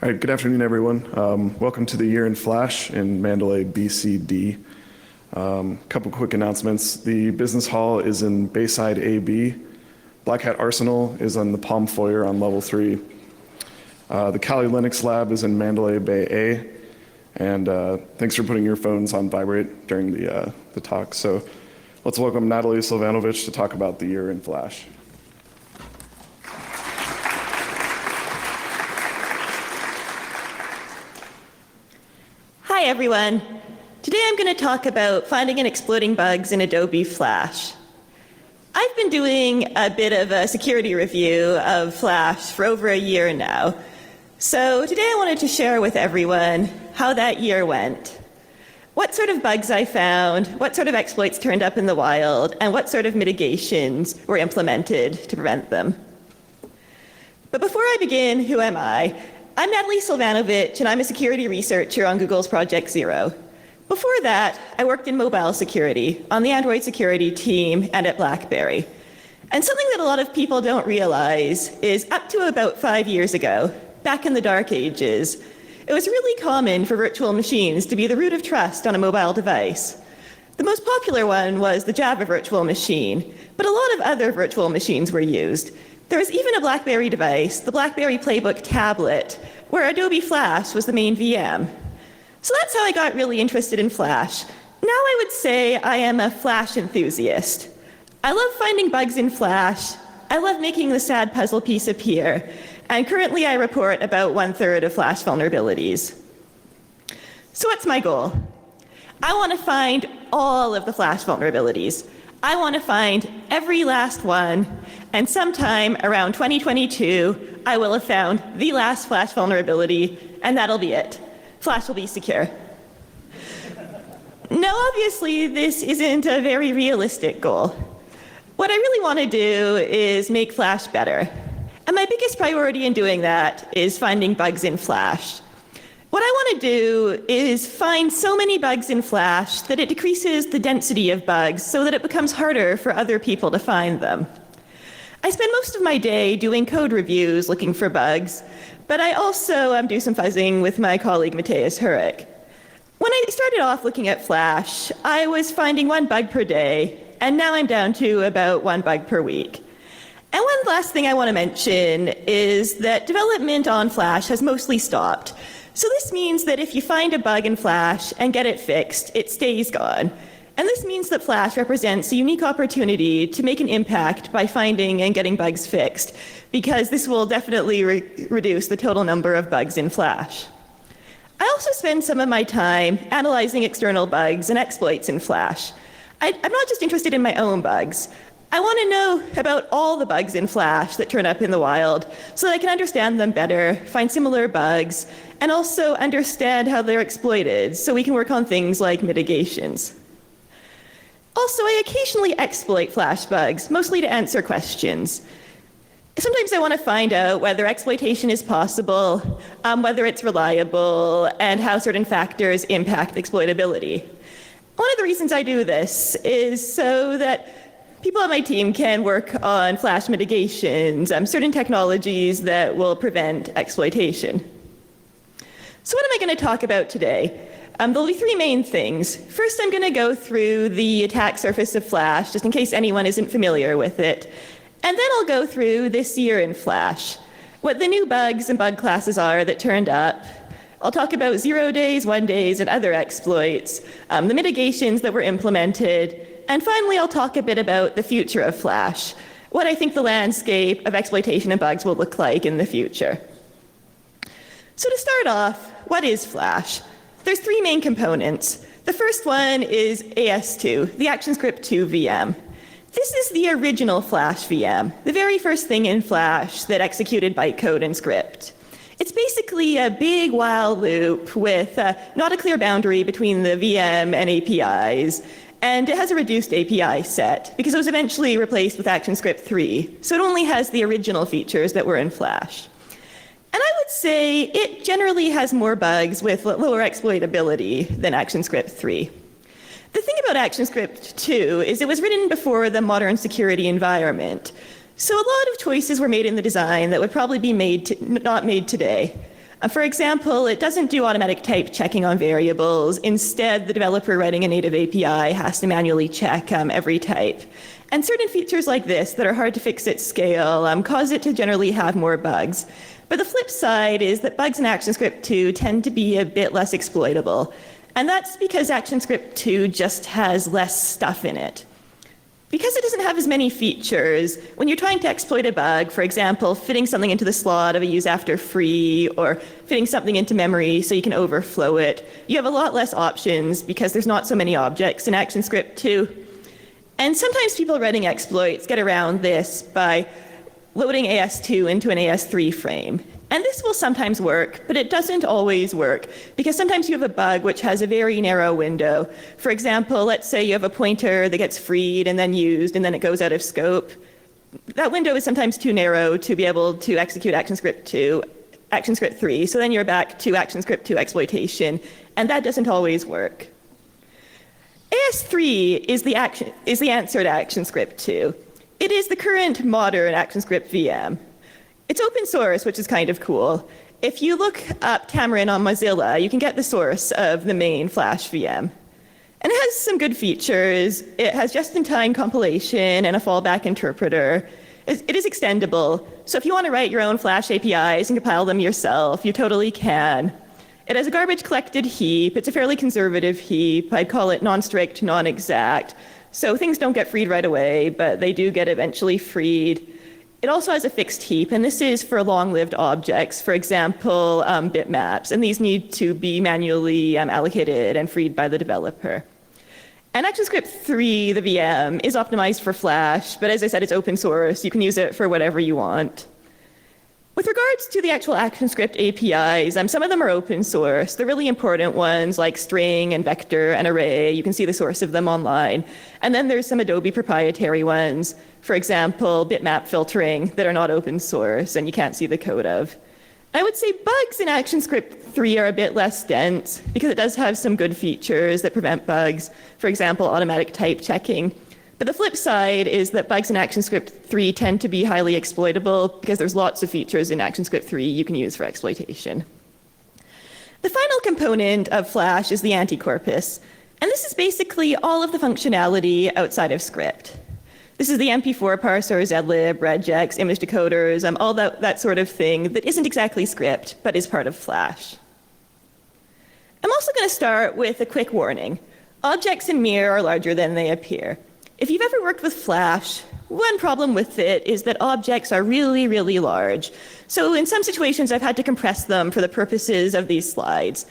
All right, good afternoon, everyone. Welcome to the Year in Flash in Mandalay, BCD. Couple quick announcements. The Business Hall is in Bayside AB. Black Hat Arsenal is on the Palm Foyer on level 3. The Kali Linux Lab is in Mandalay Bay A. And thanks for putting your phones on vibrate during the talk. So let's welcome Natalie Silvanovich to talk about the Year in Flash. Hi everyone. Today I'm going to talk about finding and exploiting bugs in Adobe Flash. I've been doing a bit of a security review of Flash for over a year now. So today I wanted to share with everyone how that year went. What sort of bugs I found, what sort of exploits turned up in the wild, and what sort of mitigations were implemented to prevent them. But before I begin, who am I? I'm Natalie Silvanovich, and I'm a security researcher on Google's Project Zero. Before that, I worked in mobile security on the Android security team and at BlackBerry. And something that a lot of people don't realize is up to about 5 years ago, back in the dark ages, it was really common for virtual machines to be the root of trust on a mobile device. The most popular one was the Java virtual machine, but a lot of other virtual machines were used. There was even a BlackBerry device, the BlackBerry Playbook tablet, where Adobe Flash was the main VM. So that's how I got really interested in Flash. Now I would say I am a Flash enthusiast. I love finding bugs in Flash. I love making the sad puzzle piece appear. And currently I report about 1/3 of Flash vulnerabilities. So what's my goal? I want to find all of the Flash vulnerabilities. I want to find every last one, and sometime around 2022, I will have found the last Flash vulnerability, and that'll be it. Flash will be secure. Now, obviously, this isn't a very realistic goal. What I really want to do is make Flash better. And my biggest priority in doing that is finding bugs in Flash. What I want to do is find so many bugs in Flash that it decreases the density of bugs so that it becomes harder for other people to find them. I spend most of my day doing code reviews looking for bugs, but I also do some fuzzing with my colleague Matthias Hurek. When I started off looking at Flash, I was finding 1 bug per day, and now I'm down to about 1 bug per week. And one last thing I want to mention is that development on Flash has mostly stopped. So this means that if you find a bug in Flash and get it fixed, it stays gone. And this means that Flash represents a unique opportunity to make an impact by finding and getting bugs fixed, because this will definitely reduce the total number of bugs in Flash. I also spend some of my time analyzing external bugs and exploits in Flash. I'm not just interested in my own bugs. I want to know about all the bugs in Flash that turn up in the wild so that I can understand them better, find similar bugs, and also understand how they're exploited so we can work on things like mitigations. Also, I occasionally exploit Flash bugs, mostly to answer questions. Sometimes I want to find out whether exploitation is possible, whether it's reliable, and how certain factors impact exploitability. One of the reasons I do this is so that people on my team can work on Flash mitigations, certain technologies that will prevent exploitation. So what am I going to talk about today? There'll be 3 main things. First, I'm going to go through the attack surface of Flash, just in case anyone isn't familiar with it. And then I'll go through this year in Flash, what the new bugs and bug classes are that turned up. I'll talk about 0 days, 1 days, and other exploits, the mitigations that were implemented, and finally I'll talk a bit about the future of Flash, what I think the landscape of exploitation and bugs will look like in the future. So to start off, what is Flash? There's 3 main components. The first one is AS2, the ActionScript 2 VM. This is the original Flash VM, the very first thing in Flash that executed bytecode and script. It's basically a big while loop with not a clear boundary between the VM and APIs, and it has a reduced API set because it was eventually replaced with ActionScript 3, so it only has the original features that were in Flash. And I would say it generally has more bugs with lower exploitability than ActionScript 3. The thing about ActionScript 2 is it was written before the modern security environment. So a lot of choices were made in the design that would probably be not made today. For example, it doesn't do automatic type checking on variables. Instead, the developer writing a native API has to manually check every type. And certain features like this that are hard to fix at scale cause it to generally have more bugs. But the flip side is that bugs in ActionScript 2 tend to be a bit less exploitable. And that's because ActionScript 2 just has less stuff in it. Because it doesn't have as many features, when you're trying to exploit a bug, for example, fitting something into the slot of a use after free, or fitting something into memory so you can overflow it, you have a lot less options because there's not so many objects in ActionScript 2. And sometimes people writing exploits get around this by loading AS2 into an AS3 frame. And this will sometimes work, but it doesn't always work, because sometimes you have a bug which has a very narrow window. For example, let's say you have a pointer that gets freed and then used, and then it goes out of scope. That window is sometimes too narrow to be able to execute ActionScript 3, so then you're back to ActionScript 2 exploitation, and that doesn't always work. AS3 is the answer to ActionScript 2. It is the current modern ActionScript VM. It's open source, which is kind of cool. If you look up Xamarin on Mozilla, you can get the source of the main Flash VM. And it has some good features. It has just-in-time compilation and a fallback interpreter. It is extendable, so if you want to write your own Flash APIs and compile them yourself, you totally can. It has a garbage collected heap. It's a fairly conservative heap. I'd call it non-strict, non-exact. So things don't get freed right away, but they do get eventually freed. It also has a fixed heap, and this is for long-lived objects, for example, bitmaps, and these need to be manually allocated and freed by the developer. And ActionScript 3, the VM, is optimized for Flash, but as I said, it's open source. You can use it for whatever you want. With regards to the actual ActionScript APIs, some of them are open source. The really important ones like string and vector and array, you can see the source of them online. And then there's some Adobe proprietary ones, for example, bitmap filtering, that are not open source and you can't see the code of. I would say bugs in ActionScript 3 are a bit less dense because it does have some good features that prevent bugs, for example, automatic type checking. But the flip side is that bugs in ActionScript 3 tend to be highly exploitable because there's lots of features in ActionScript 3 you can use for exploitation. The final component of Flash is the anti-corpus. And this is basically all of the functionality outside of script. This is the MP4 parser, zlib, regex, image decoders, all that sort of thing that isn't exactly script, but is part of Flash. I'm also going to start with a quick warning. Objects in Mir are larger than they appear. If you've ever worked with Flash, one problem with it is that objects are really, really large. So in some situations, I've had to compress them for the purposes of these slides.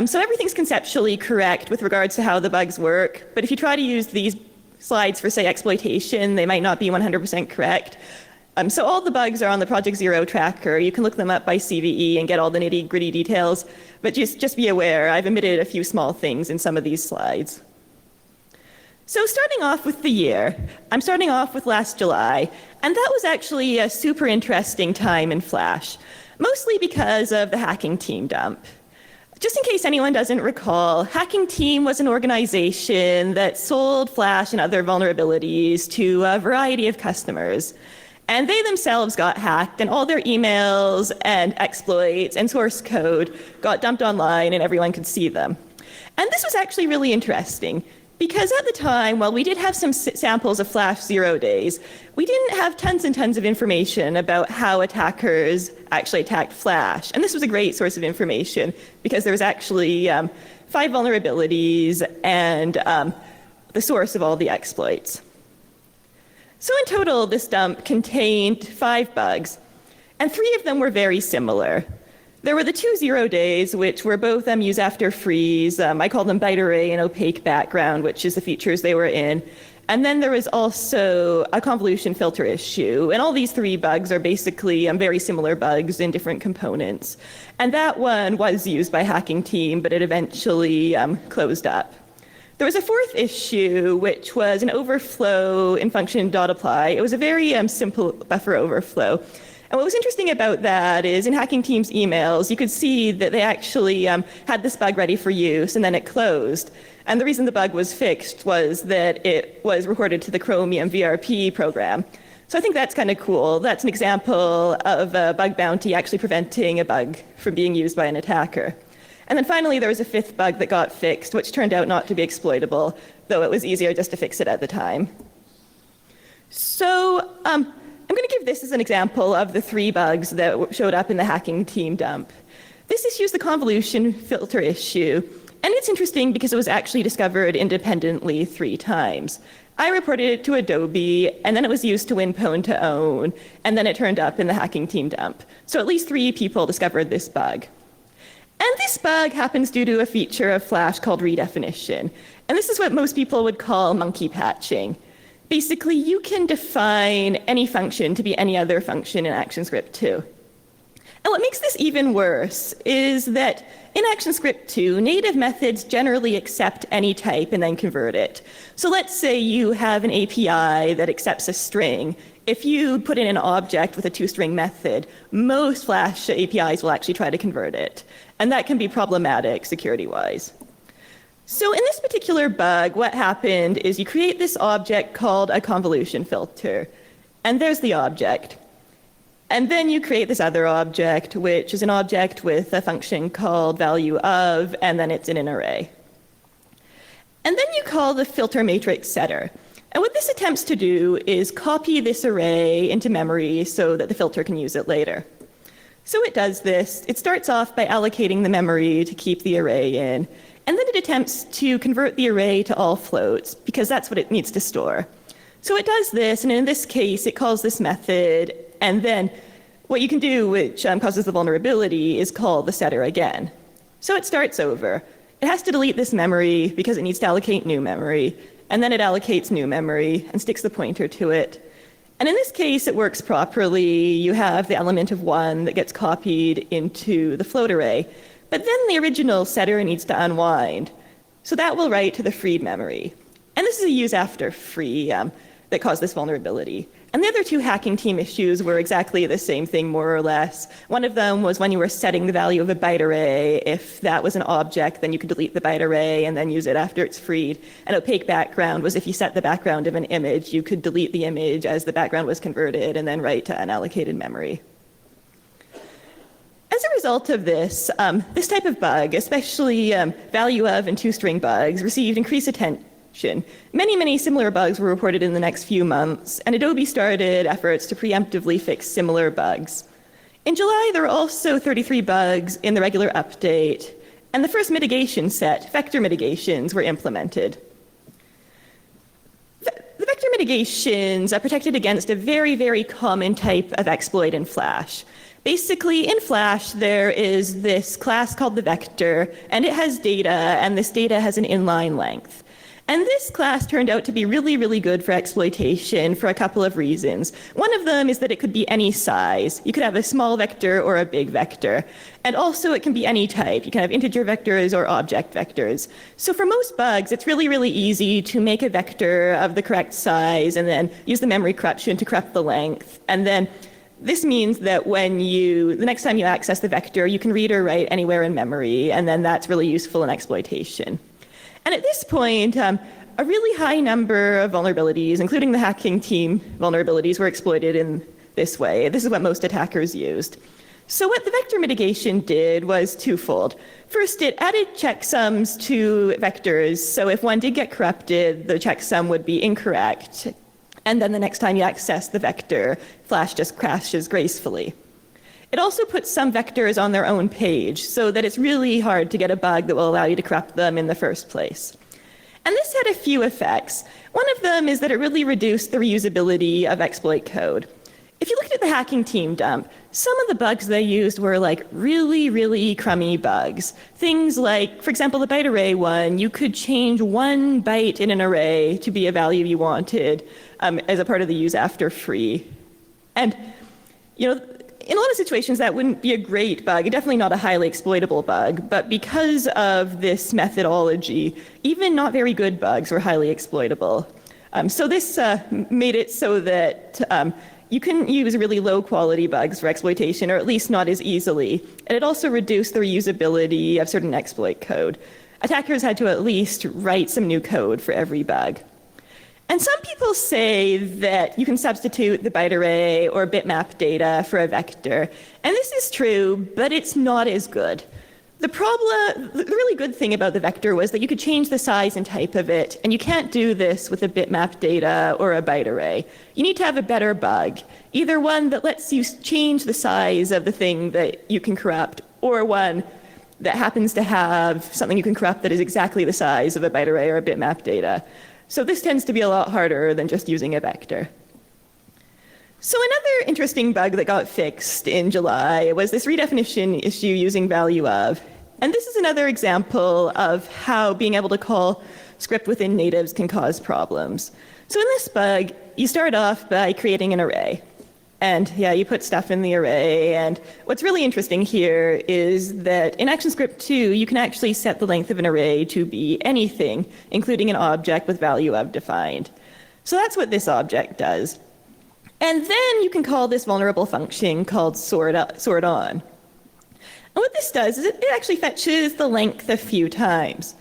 So everything's conceptually correct with regards to how the bugs work, but if you try to use these slides for, say, exploitation, they might not be 100% correct. So all the bugs are on the Project Zero tracker. You can look them up by CVE and get all the nitty-gritty details, but just be aware, I've omitted a few small things in some of these slides. So starting off with the year, I'm starting off with last July, and that was actually a super interesting time in Flash, mostly because of the Hacking Team dump. Just in case anyone doesn't recall, Hacking Team was an organization that sold Flash and other vulnerabilities to a variety of customers. And they themselves got hacked, and all their emails and exploits and source code got dumped online, and everyone could see them. And this was actually really interesting, because at the time, while we did have some samples of Flash 0 days, we didn't have tons and tons of information about how attackers actually attacked Flash. And this was a great source of information, because there was actually 5 vulnerabilities and the source of all the exploits. So in total, this dump contained 5 bugs, and 3 of them were very similar. There were the 2 0 days, which were both use after freeze. I call them byte array and opaque background, which is the features they were in. And then there was also a convolution filter issue. And all these 3 bugs are basically very similar bugs in different components. And that one was used by Hacking Team, but it eventually closed up. There was a 4th issue, which was an overflow in function .apply. It was a very simple buffer overflow. And what was interesting about that is in Hacking Team's emails, you could see that they actually had this bug ready for use, and then it closed. And the reason the bug was fixed was that it was reported to the Chromium VRP program. So I think that's kind of cool. That's an example of a bug bounty actually preventing a bug from being used by an attacker. And then finally, there was a fifth bug that got fixed, which turned out not to be exploitable, though it was easier just to fix it at the time. So I'm going to give this as an example of the 3 bugs that showed up in the hacking team dump. This issue is the convolution filter issue, and it's interesting because it was actually discovered independently 3 times. I reported it to Adobe, and then it was used to win Pwn to Own, and then it turned up in the hacking team dump. So at least 3 people discovered this bug. And this bug happens due to a feature of Flash called redefinition. And this is what most people would call monkey patching. Basically, you can define any function to be any other function in ActionScript 2. And what makes this even worse is that in ActionScript 2, native methods generally accept any type and then convert it. So let's say you have an API that accepts a string. If you put in an object with a 2-string method, most Flash APIs will actually try to convert it. And that can be problematic security-wise. So in this particular bug, what happened is you create this object called a convolution filter. And there's the object. And then you create this other object, which is an object with a function called value of, and then it's in an array. And then you call the filter matrix setter. And what this attempts to do is copy this array into memory so that the filter can use it later. So it does this. It starts off by allocating the memory to keep the array in. And then it attempts to convert the array to all floats, because that's what it needs to store. So it does this, and in this case, it calls this method, and then what you can do, which causes the vulnerability, is call the setter again. So it starts over. It has to delete this memory because it needs to allocate new memory, and then it allocates new memory and sticks the pointer to it. And in this case, it works properly. You have the element of 1 that gets copied into the float array. But then the original setter needs to unwind. So that will write to the freed memory. And this is a use after free that caused this vulnerability. And the other 2 hacking team issues were exactly the same thing, more or less. One of them was when you were setting the value of a byte array. If that was an object, then you could delete the byte array and then use it after it's freed. An opaque background was if you set the background of an image, you could delete the image as the background was converted and then write to unallocated memory. As a result of this, this type of bug, especially value of and 2-string bugs, received increased attention. Many, many similar bugs were reported in the next few months, and Adobe started efforts to preemptively fix similar bugs. In July, there were also 33 bugs in the regular update, and the first mitigation set, vector mitigations, were implemented. The vector mitigations are protected against a very, very common type of exploit in Flash. Basically, in Flash, there is this class called the vector, and it has data, and this data has an inline length. And this class turned out to be really, really good for exploitation for a couple of reasons. One of them is that it could be any size. You could have a small vector or a big vector. And also it can be any type. You can have integer vectors or object vectors. So for most bugs, it's really, really easy to make a vector of the correct size and then use the memory corruption to corrupt the length. And then this means that the next time you access the vector, you can read or write anywhere in memory, and then that's really useful in exploitation. And at this point, a really high number of vulnerabilities, including the hacking team vulnerabilities, were exploited in this way. This is what most attackers used. So what the vector mitigation did was twofold. First, it added checksums to vectors, so if one did get corrupted, the checksum would be incorrect. And then the next time you access the vector, Flash just crashes gracefully. It also puts some vectors on their own page so that it's really hard to get a bug that will allow you to corrupt them in the first place. And this had a few effects. One of them is that it really reduced the reusability of exploit code. If you looked at the hacking team dump, some of the bugs they used were like really, really crummy bugs. Things like, for example, the byte array one, you could change 1 byte in an array to be a value you wanted as a part of the use after free. And, in a lot of situations, that wouldn't be a great bug, definitely not a highly exploitable bug, but because of this methodology, even not very good bugs were highly exploitable. So this made it so that you couldn't use really low-quality bugs for exploitation, or at least not as easily. And it also reduced the reusability of certain exploit code. Attackers had to at least write some new code for every bug. And some people say that you can substitute the byte array or bitmap data for a vector. And this is true, but it's not as good. The really good thing about the vector was that you could change the size and type of it, and you can't do this with a bitmap data or a byte array. You need to have a better bug, either one that lets you change the size of the thing that you can corrupt, or one that happens to have something you can corrupt that is exactly the size of a byte array or a bitmap data. So this tends to be a lot harder than just using a vector. So another interesting bug that got fixed in July was this redefinition issue using value of. And this is another example of how being able to call script within natives can cause problems. So in this bug, you start off by creating an array. And yeah, you put stuff in the array. And what's really interesting here is that in ActionScript 2, you can actually set the length of an array to be anything, including an object with value of defined. So that's what this object does. And then you can call this vulnerable function called sort on. And what this does is it actually fetches the length a few times.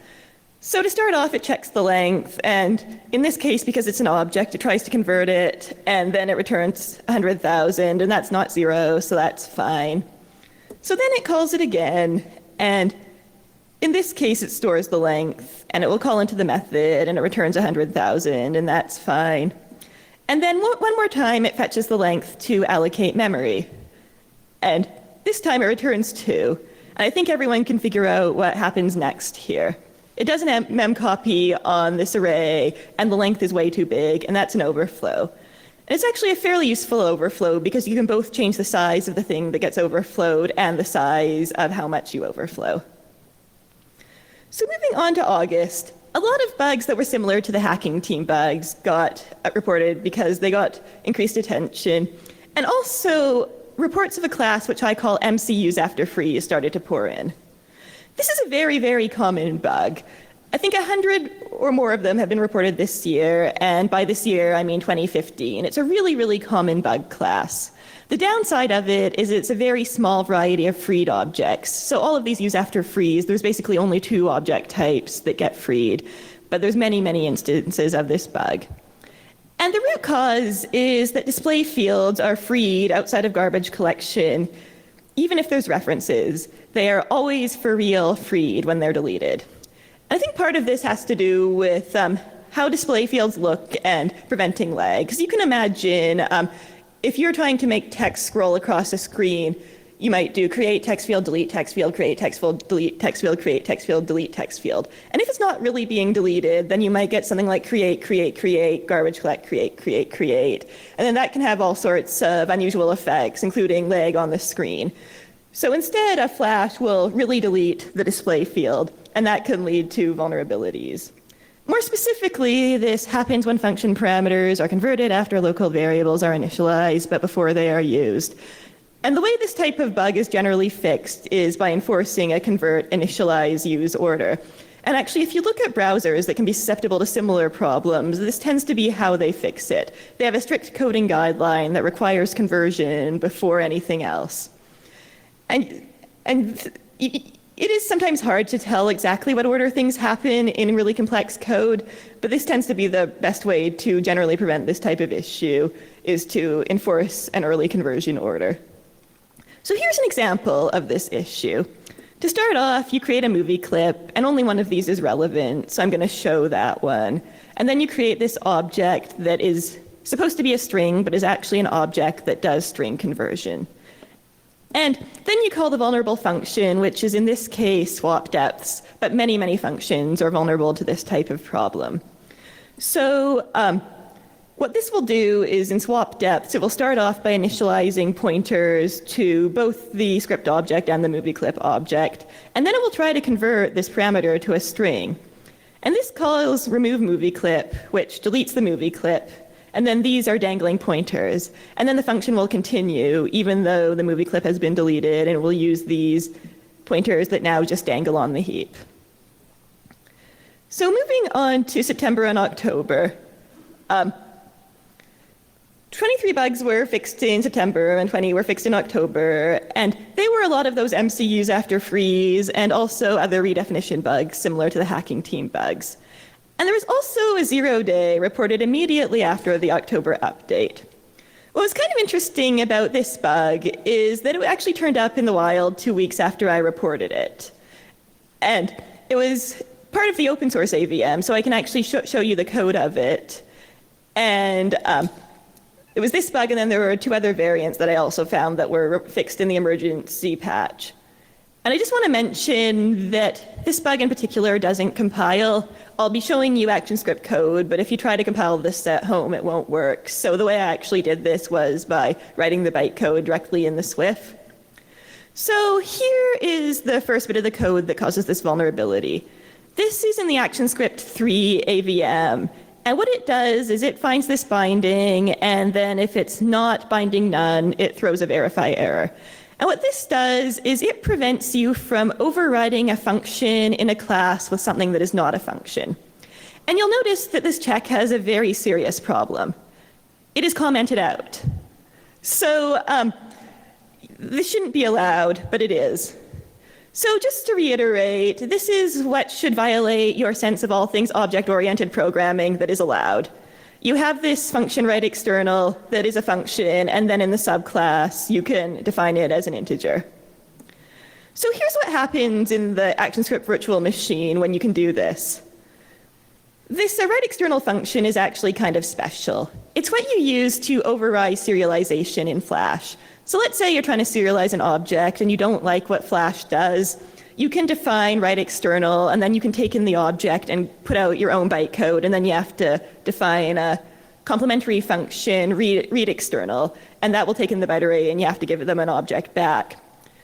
So to start off, it checks the length, and in this case, because it's an object, it tries to convert it, and then it returns 100,000, and that's not 0, so that's fine. So then it calls it again, and in this case, it stores the length, and it will call into the method, and it returns 100,000, and that's fine. And then one more time, it fetches the length to allocate memory. And this time it returns 2. And I think everyone can figure out what happens next here. It does an memcopy on this array, and the length is way too big, and that's an overflow. And it's actually a fairly useful overflow because you can both change the size of the thing that gets overflowed and the size of how much you overflow. So moving on to August, a lot of bugs that were similar to the hacking team bugs got reported because they got increased attention. And also, reports of a class which I call MCUs after freeze started to pour in. This is a very, very common bug. I think 100 or more of them have been reported this year, and by this year I mean 2015. It's a really, really common bug class. The downside of it is it's a very small variety of freed objects. So all of these use after freeze. There's basically only 2 object types that get freed, but there's many, many instances of this bug. And the root cause is that display fields are freed outside of garbage collection, even if there's references. They are always for real freed when they're deleted. I think part of this has to do with how display fields look and preventing lag. Because you can imagine if you're trying to make text scroll across a screen, you might do create text field, delete text field, create text field, delete text field, create text field, delete text field. And if it's not really being deleted, then you might get something like create, garbage collect, create. And then that can have all sorts of unusual effects, including lag on the screen. So instead, a flash will really delete the display field, and that can lead to vulnerabilities. More specifically, this happens when function parameters are converted after local variables are initialized, but before they are used. And the way this type of bug is generally fixed is by enforcing a convert initialize use order. And actually, if you look at browsers that can be susceptible to similar problems, this tends to be how they fix it. They have a strict coding guideline that requires conversion before anything else. And it is sometimes hard to tell exactly what order things happen in really complex code, but this tends to be the best way to generally prevent this type of issue, is to enforce an early conversion order. So here's an example of this issue. To start off, you create a movie clip, and only one of these is relevant, so I'm going to show that one. And then you create this object that is supposed to be a string, but is actually an object that does string conversion. And then you call the vulnerable function, which is in this case swap depths, but many, many functions are vulnerable to this type of problem. So what this will do is in swap depths, it will start off by initializing pointers to both the script object and the movie clip object, and then it will try to convert this parameter to a string. And this calls remove movie clip, which deletes the movie clip. And then these are dangling pointers. And then the function will continue, even though the movie clip has been deleted, and it will use these pointers that now just dangle on the heap. So moving on to September and October. 23 bugs were fixed in September and 20 were fixed in October. And they were a lot of those MCUs after freeze and also other redefinition bugs similar to the hacking team bugs. And there was also a 0-day reported immediately after the October update. What was kind of interesting about this bug is that it actually turned up in the wild 2 weeks after I reported it. And it was part of the open source AVM, so I can actually show you the code of it. And it was this bug, and then there were 2 other variants that I also found that were fixed in the emergency patch. And I just want to mention that this bug in particular doesn't compile. I'll be showing you ActionScript code, but if you try to compile this at home, it won't work. So the way I actually did this was by writing the bytecode directly in the Swift. So here is the first bit of the code that causes this vulnerability. This is in the ActionScript 3 AVM. And what it does is it finds this binding, and then if it's not binding none, it throws a verify error. And what this does is it prevents you from overriding a function in a class with something that is not a function. And you'll notice that this check has a very serious problem. It is commented out. So this shouldn't be allowed, but it is. So just to reiterate, this is what should violate your sense of all things object-oriented programming that is allowed. You have this function write external that is a function, and then in the subclass, you can define it as an integer. So here's what happens in the ActionScript virtual machine when you can do this. This write external function is actually kind of special. It's what you use to override serialization in Flash. So let's say you're trying to serialize an object and you don't like what Flash does. You can define write external, and then you can take in the object and put out your own bytecode, and then you have to define a complementary function, read external, and that will take in the byte array, and you have to give them an object back.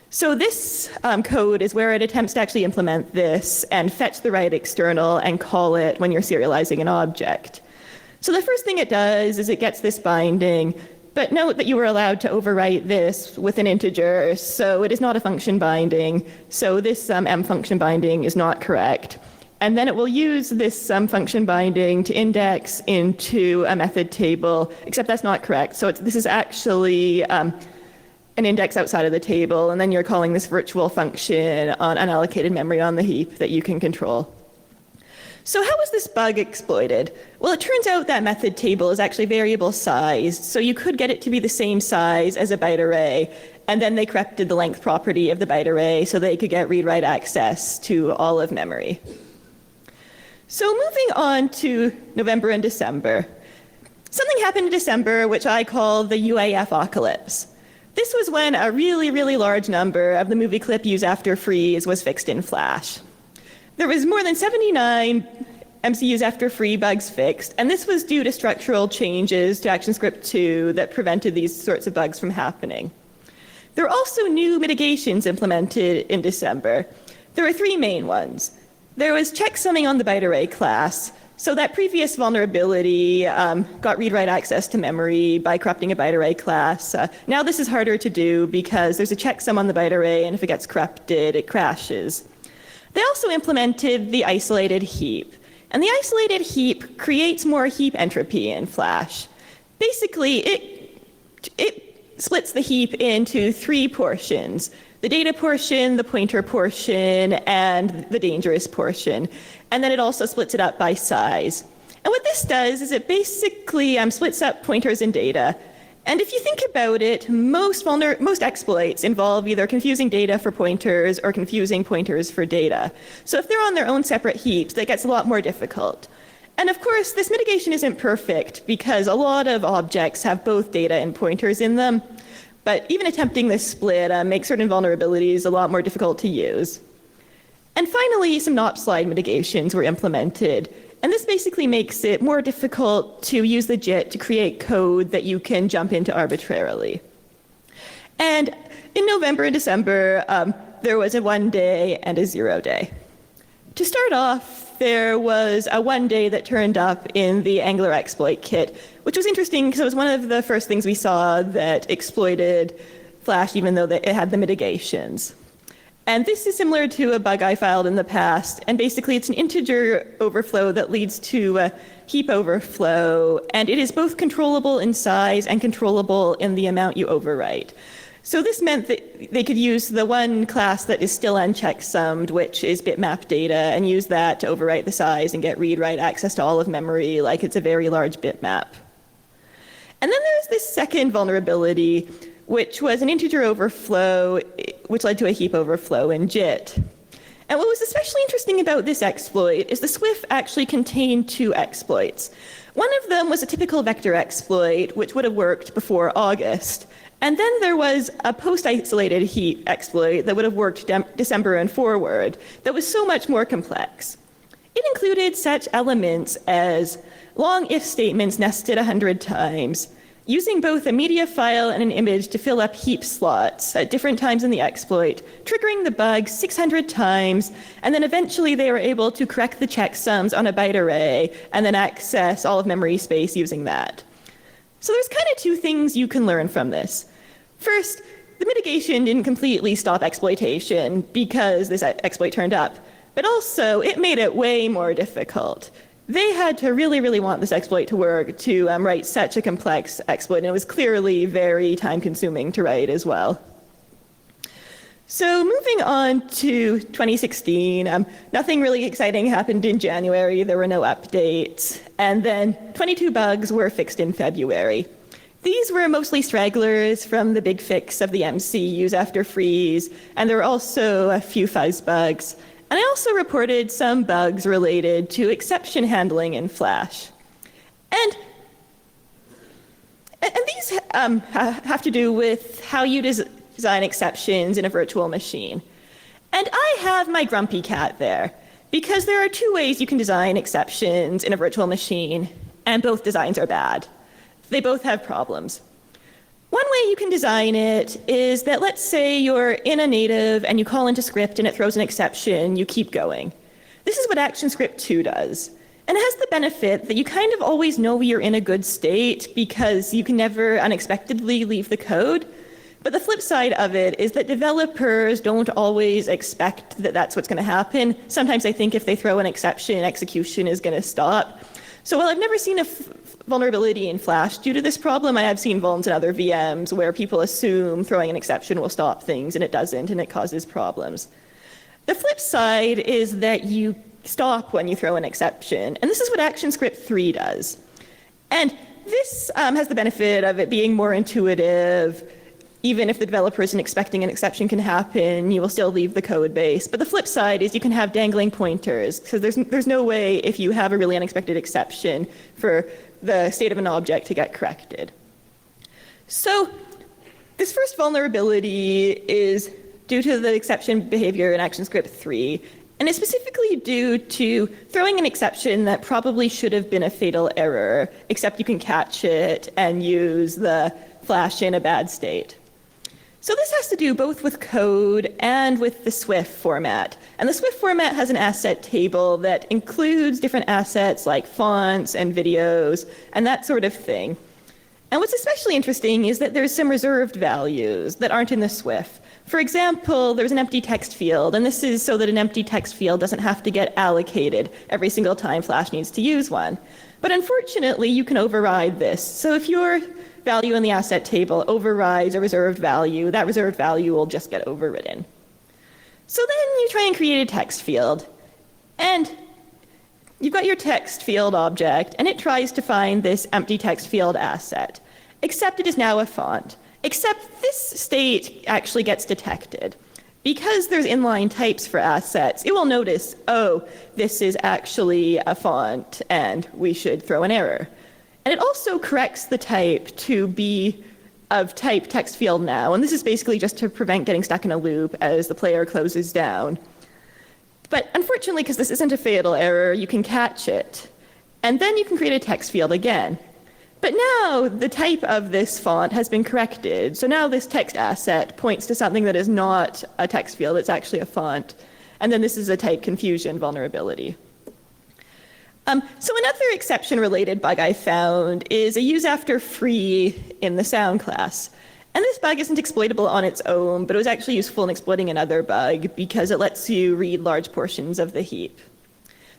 So this code is where it attempts to actually implement this and fetch the write external and call it when you're serializing an object. So the first thing it does is it gets this binding. But note that you were allowed to overwrite this with an integer, so it is not a function binding. So this m function binding is not correct. And then it will use this function binding to index into a method table, except that's not correct. So this is actually an index outside of the table, and then you're calling this virtual function on unallocated memory on the heap that you can control. So how was this bug exploited? Well, it turns out that method table is actually variable sized, so you could get it to be the same size as a byte array, and then they corrupted the length property of the byte array so they could get read-write access to all of memory. So moving on to November and December. Something happened in December which I call the UAF-ocalypse. This was when a really, really large number of the movie clip use after freeze was fixed in Flash. There was more than 79 MCUs after free bugs fixed, and this was due to structural changes to ActionScript 2 that prevented these sorts of bugs from happening. There were also new mitigations implemented in December. There were 3 main ones. There was checksumming on the byte array class, so that previous vulnerability got read-write access to memory by corrupting a byte array class. Now this is harder to do because there's a checksum on the byte array, and if it gets corrupted, it crashes. They also implemented the isolated heap. And the isolated heap creates more heap entropy in Flash. Basically, it splits the heap into 3 portions: the data portion, the pointer portion, and the dangerous portion. And then it also splits it up by size. And what this does is it basically splits up pointers and data. And if you think about it, most exploits involve either confusing data for pointers or confusing pointers for data. So if they're on their own separate heaps, that gets a lot more difficult. And of course, this mitigation isn't perfect because a lot of objects have both data and pointers in them. But even attempting this split makes certain vulnerabilities a lot more difficult to use. And finally, some NOP slide mitigations were implemented. And this basically makes it more difficult to use the JIT to create code that you can jump into arbitrarily. And in November and December, there was a 1-day and a 0-day. To start off, there was a 1-day that turned up in the Angular exploit kit, which was interesting because it was one of the first things we saw that exploited Flash, even though it had the mitigations. And this is similar to a bug I filed in the past, and basically it's an integer overflow that leads to a heap overflow, and it is both controllable in size and controllable in the amount you overwrite. So this meant that they could use the one class that is still unchecksummed, which is bitmap data, and use that to overwrite the size and get read-write access to all of memory like it's a very large bitmap. And then there's this second vulnerability, which was an integer overflow, which led to a heap overflow in JIT. And what was especially interesting about this exploit is the SWIFT actually contained two exploits. One of them was a typical vector exploit, which would have worked before August. And then there was a post-isolated heap exploit that would have worked December and forward that was so much more complex. It included such elements as long if statements nested 100 times, using both a media file and an image to fill up heap slots at different times in the exploit, triggering the bug 600 times, and then eventually they were able to correct the checksums on a byte array and then access all of memory space using that. So there's kind of two things you can learn from this. First, the mitigation didn't completely stop exploitation because this exploit turned up, but also it made it way more difficult. They had to really, really want this exploit to work to write such a complex exploit, and it was clearly very time-consuming to write as well. So moving on to 2016, nothing really exciting happened in January. There were no updates. And then 22 bugs were fixed in February. These were mostly stragglers from the big fix of the MC, use after freeze, and there were also a few fuzz bugs. And I also reported some bugs related to exception handling in Flash. And these have to do with how you design exceptions in a virtual machine. And I have my grumpy cat there, because there are two ways you can design exceptions in a virtual machine, and both designs are bad. They both have problems. One way you can design it is that, let's say you're in a native and you call into script and it throws an exception, you keep going. This is what ActionScript 2 does. And it has the benefit that you kind of always know you're in a good state because you can never unexpectedly leave the code. But the flip side of it is that developers don't always expect that that's what's going to happen. Sometimes they think if they throw an exception, execution is going to stop. So while I've never seen a vulnerability in Flash due to this problem, I have seen vulns in other VMs where people assume throwing an exception will stop things, and it doesn't, and it causes problems. The flip side is that you stop when you throw an exception, and this is what ActionScript 3 does. And this has the benefit of it being more intuitive. Even if the developer isn't expecting an exception can happen, you will still leave the code base. But the flip side is you can have dangling pointers, because there's no way if you have a really unexpected exception for the state of an object to get corrected. So this first vulnerability is due to the exception behavior in ActionScript 3, and it's specifically due to throwing an exception that probably should have been a fatal error, except you can catch it and use the Flash in a bad state. So this has to do both with code and with the SWIFT format. And the SWIFT format has an asset table that includes different assets like fonts and videos and that sort of thing. And what's especially interesting is that there's some reserved values that aren't in the SWIFT. For example, there's an empty text field, and this is so that an empty text field doesn't have to get allocated every single time Flash needs to use one. But unfortunately, you can override this. So if your value in the asset table overrides a reserved value, that reserved value will just get overridden. So then you try and create a text field, and you've got your text field object, and it tries to find this empty text field asset, except it is now a font. Except this state actually gets detected. Because there's inline types for assets, it will notice, oh, this is actually a font, and we should throw an error. And it also corrects the type to be of type text field now, and this is basically just to prevent getting stuck in a loop as the player closes down. But unfortunately, because this isn't a fatal error, you can catch it. And then you can create a text field again. But now the type of this font has been corrected, so now this text asset points to something that is not a text field, it's actually a font. And then this is a type confusion vulnerability. So another exception-related bug I found is a use after free in the sound class. And this bug isn't exploitable on its own, but it was actually useful in exploiting another bug because it lets you read large portions of the heap.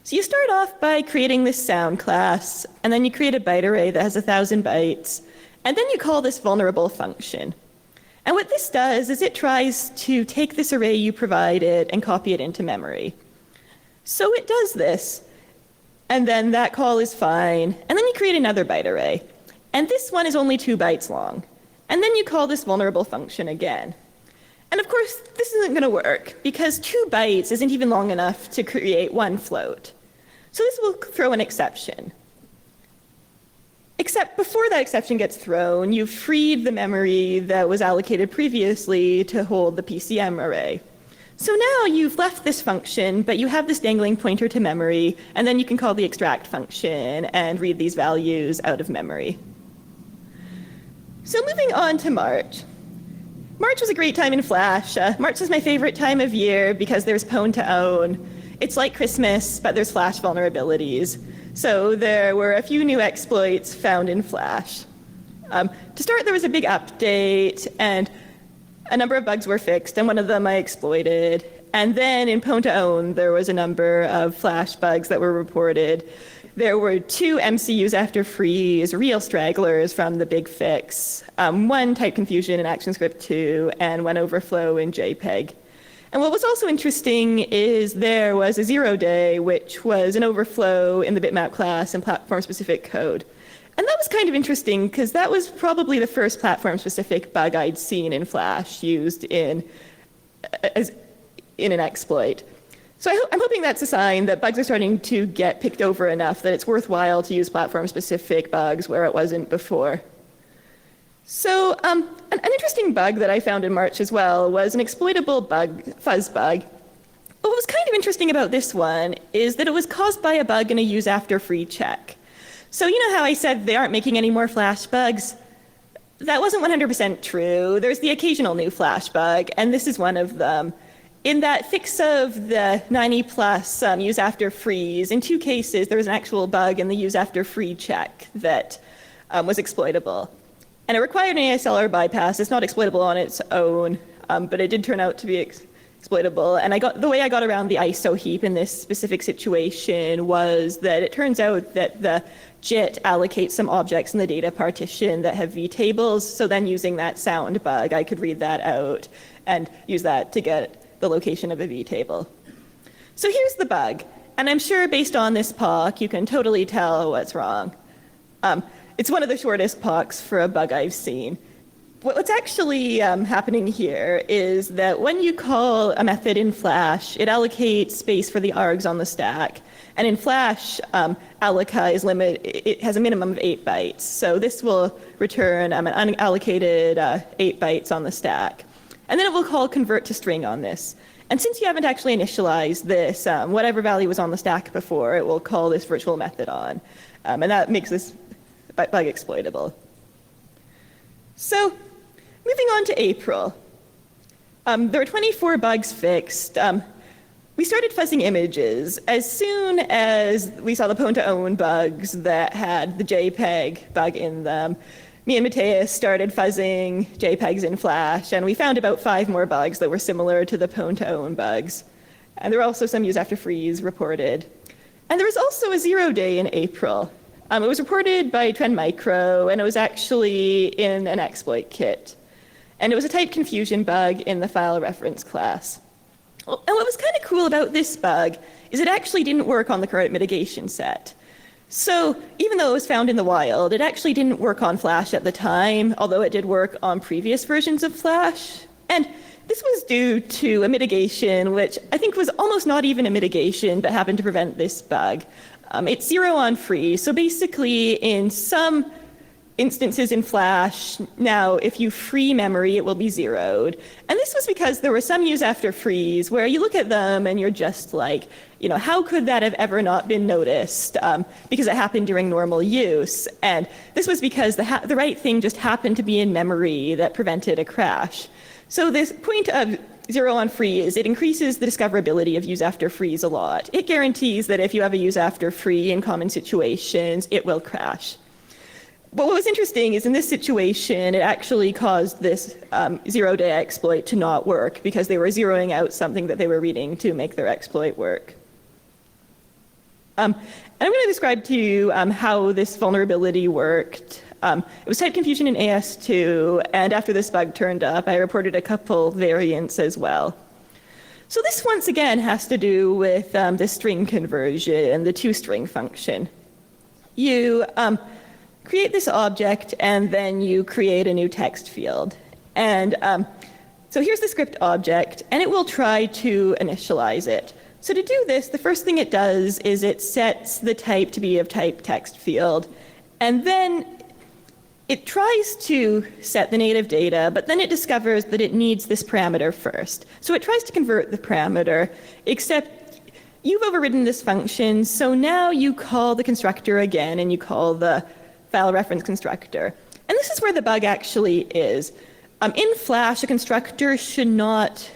So you start off by creating this sound class, and then you create a byte array that has 1,000 bytes, and then you call this vulnerable function. And what this does is it tries to take this array you provided and copy it into memory. So it does this, and then that call is fine, and then you create another byte array. And this one is only 2 bytes long. And then you call this vulnerable function again. And of course, this isn't going to work, because 2 bytes isn't even long enough to create one float. So this will throw an exception. Except before that exception gets thrown, you've freed the memory that was allocated previously to hold the PCM array. So now you've left this function, but you have this dangling pointer to memory, and then you can call the extract function and read these values out of memory. So moving on to March. March was a great time in Flash. March is my favorite time of year because there's Pwn to own. It's like Christmas, but there's Flash vulnerabilities. So there were a few new exploits found in Flash. To start, there was a big update, and a number of bugs were fixed, and one of them I exploited. And then in Pwn to own, there was a number of Flash bugs that were reported. There were 2 MCUs after freeze, real stragglers from the big fix, 1 type confusion in ActionScript 2, and 1 overflow in JPEG. And what was also interesting is there was a 0 day, which was an overflow in the bitmap class and platform-specific code. And that was kind of interesting because that was probably the first platform-specific bug I'd seen in Flash used in an exploit. So I'm hoping that's a sign that bugs are starting to get picked over enough that it's worthwhile to use platform-specific bugs where it wasn't before. So an interesting bug that I found in March as well was an exploitable bug, fuzz bug. What was kind of interesting about this one is that it was caused by a bug in a use after free check. So you know how I said they aren't making any more Flash bugs? That wasn't 100% true. There's the occasional new Flash bug, and this is one of them. In that fix of the 90 plus use after freeze, in 2 cases there was an actual bug in the use after free check that was exploitable. And it required an ASLR bypass. It's not exploitable on its own, but it did turn out to be exploitable. And the way I got around the ISO heap in this specific situation was that it turns out that the JIT allocates some objects in the data partition that have vtables. So then using that sound bug, I could read that out and use that to get the location of a vtable. So here's the bug. And I'm sure based on this POC, you can totally tell what's wrong. It's one of the shortest POCs for a bug I've seen. What's actually happening here is that when you call a method in Flash, it allocates space for the args on the stack. And in Flash, alloca is it has a minimum of 8 bytes. So this will return an unallocated 8 bytes on the stack. And then it will call convert to string on this. And since you haven't actually initialized this, whatever value was on the stack before, it will call this virtual method on. And that makes this bug exploitable. So moving on to April. There were 24 bugs fixed. We started fuzzing images as soon as we saw the Pwn to own bugs that had the JPEG bug in them. Me and Mateus started fuzzing JPEGs in Flash, and we found about 5 more bugs that were similar to the Pwn to own bugs. And there were also some use after freeze reported. And there was also a 0 day in April. It was reported by Trend Micro, and it was actually in an exploit kit. And it was a type confusion bug in the file reference class. And what was kind of cool about this bug is it actually didn't work on the current mitigation set. So even though it was found in the wild, it actually didn't work on Flash at the time, although it did work on previous versions of Flash. And this was due to a mitigation, which I think was almost not even a mitigation, but happened to prevent this bug. It's 0 on free. So basically, in some instances in Flash, now if you free memory, it will be zeroed. And this was because there were some use after freeze where you look at them and you're just like, you know, how could that have ever not been noticed? Because it happened during normal use. And this was because the right thing just happened to be in memory that prevented a crash. So this point of 0 on freeze, it increases the discoverability of use after freeze a lot. It guarantees that if you have a use after free in common situations, it will crash. But what was interesting is in this situation, it actually caused this 0 day exploit to not work because they were zeroing out something that they were reading to make their exploit work. And I'm going to describe to you how this vulnerability worked. It was type confusion in AS2, and after this bug turned up, I reported a couple variants as well. So this once again has to do with the string conversion, the toString function. You create this object, and then you create a new text field. And so here's the script object, and it will try to initialize it. So to do this, the first thing it does is it sets the type to be of type text field, and then it tries to set the native data, but then it discovers that it needs this parameter first. So it tries to convert the parameter, except you've overridden this function, so now you call the constructor again, and you call the file reference constructor. And this is where the bug actually is. In Flash, a constructor should not,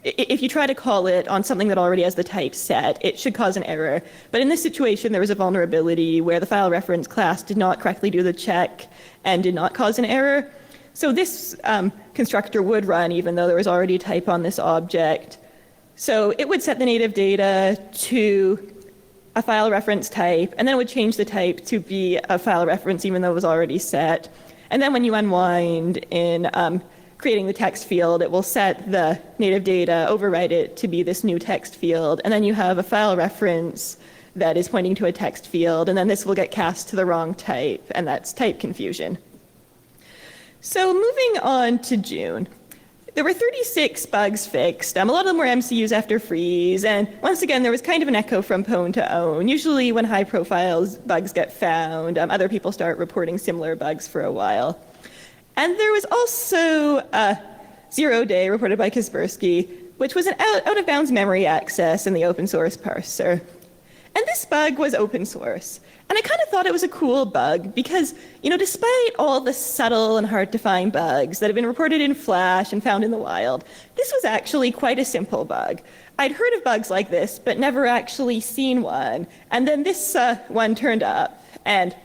if you try to call it on something that already has the type set, it should cause an error. But in this situation, there was a vulnerability where the file reference class did not correctly do the check and did not cause an error. So this constructor would run even though there was already type on this object. So it would set the native data to a file reference type, and then it would change the type to be a file reference even though it was already set. And then when you unwind in creating the text field, it will set the native data, overwrite it to be this new text field, and then you have a file reference that is pointing to a text field, and then this will get cast to the wrong type, and that's type confusion. So moving on to June. There were 36 bugs fixed. A lot of them were MCUs after freeze, and once again, there was kind of an echo from pwn to own. Usually when high-profile bugs get found, other people start reporting similar bugs for a while. And there was also a 0-day reported by Kaspersky, which was an out-of-bounds memory access in the open source parser. And this bug was open source. And I kind of thought it was a cool bug because, despite all the subtle and hard to find bugs that have been reported in Flash and found in the wild, this was actually quite a simple bug. I'd heard of bugs like this, but never actually seen one. And then this one turned up, and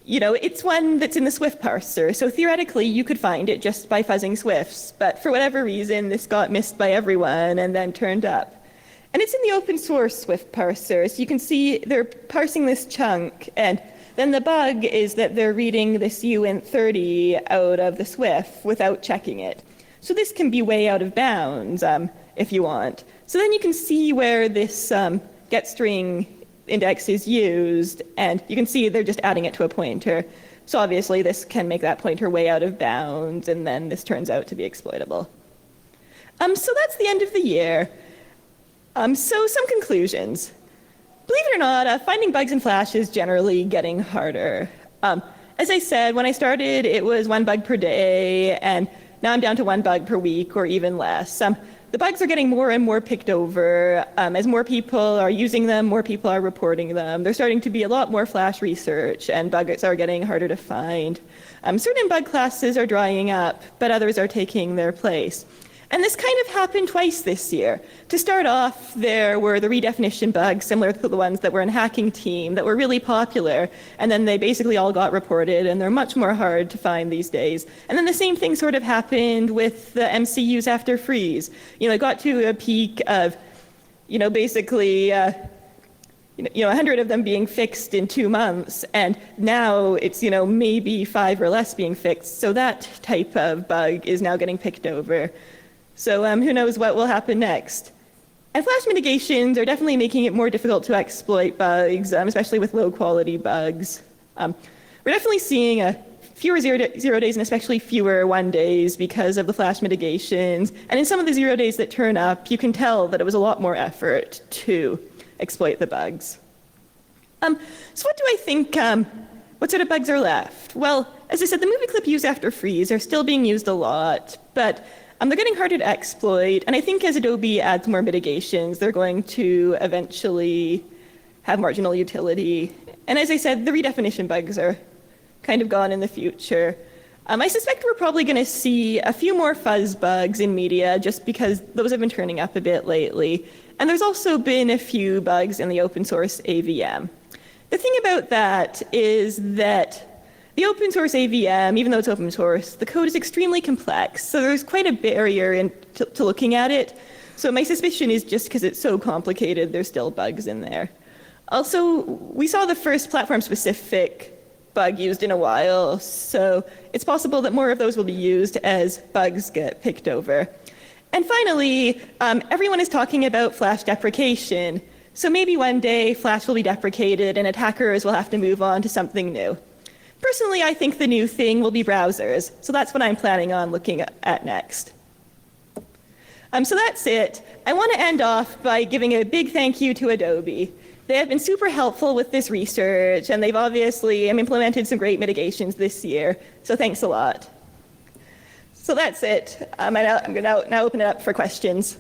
it's one that's in the Swift parser, so theoretically you could find it just by fuzzing Swifts, but for whatever reason this got missed by everyone and then turned up. And it's in the open source Swift parser, so you can see they're parsing this chunk, and then the bug is that they're reading this uint30 out of the Swift without checking it. So this can be way out of bounds if you want. So then you can see where this getString index is used, and you can see they're just adding it to a pointer. So obviously this can make that pointer way out of bounds, and then this turns out to be exploitable. So that's the end of the year. So some conclusions. Believe it or not, finding bugs in Flash is generally getting harder. As I said, when I started, it was 1 bug per day, and now I'm down to 1 bug per week or even less. The bugs are getting more and more picked over. As more people are using them, more people are reporting them. There's starting to be a lot more Flash research, and bugs are getting harder to find. Certain bug classes are drying up, but others are taking their place. And this kind of happened twice this year. To start off, there were the redefinition bugs, similar to the ones that were in Hacking Team, that were really popular, and then they basically all got reported, and they're much more hard to find these days. And then the same thing sort of happened with the MCUs after freeze. It got to a peak of, basically, 100 of them being fixed in 2 months, and now it's, maybe 5 or less being fixed. So that type of bug is now getting picked over. So who knows what will happen next. And Flash mitigations are definitely making it more difficult to exploit bugs, especially with low-quality bugs. We're definitely seeing fewer 0 days and especially fewer 1 days because of the Flash mitigations. And in some of the 0 days that turn up, you can tell that it was a lot more effort to exploit the bugs. So what do I think, what sort of bugs are left? Well, as I said, the movie clip used after freeze are still being used a lot, but they're getting harder to exploit, and I think as Adobe adds more mitigations, they're going to eventually have marginal utility. And as I said, the redefinition bugs are kind of gone in the future. I suspect we're probably going to see a few more fuzz bugs in media just because those have been turning up a bit lately. And there's also been a few bugs in the open source AVM. The thing about that is that the open source AVM, even though it's open source, the code is extremely complex, so there's quite a barrier to looking at it. So my suspicion is just because it's so complicated, there's still bugs in there. Also, we saw the first platform-specific bug used in a while, so it's possible that more of those will be used as bugs get picked over. And finally, everyone is talking about Flash deprecation, so maybe one day Flash will be deprecated and attackers will have to move on to something new. Personally, I think the new thing will be browsers, so that's what I'm planning on looking at next. So that's it. I want to end off by giving a big thank you to Adobe. They have been super helpful with this research, and they've obviously implemented some great mitigations this year, so thanks a lot. So that's it. I'm going to now open it up for questions.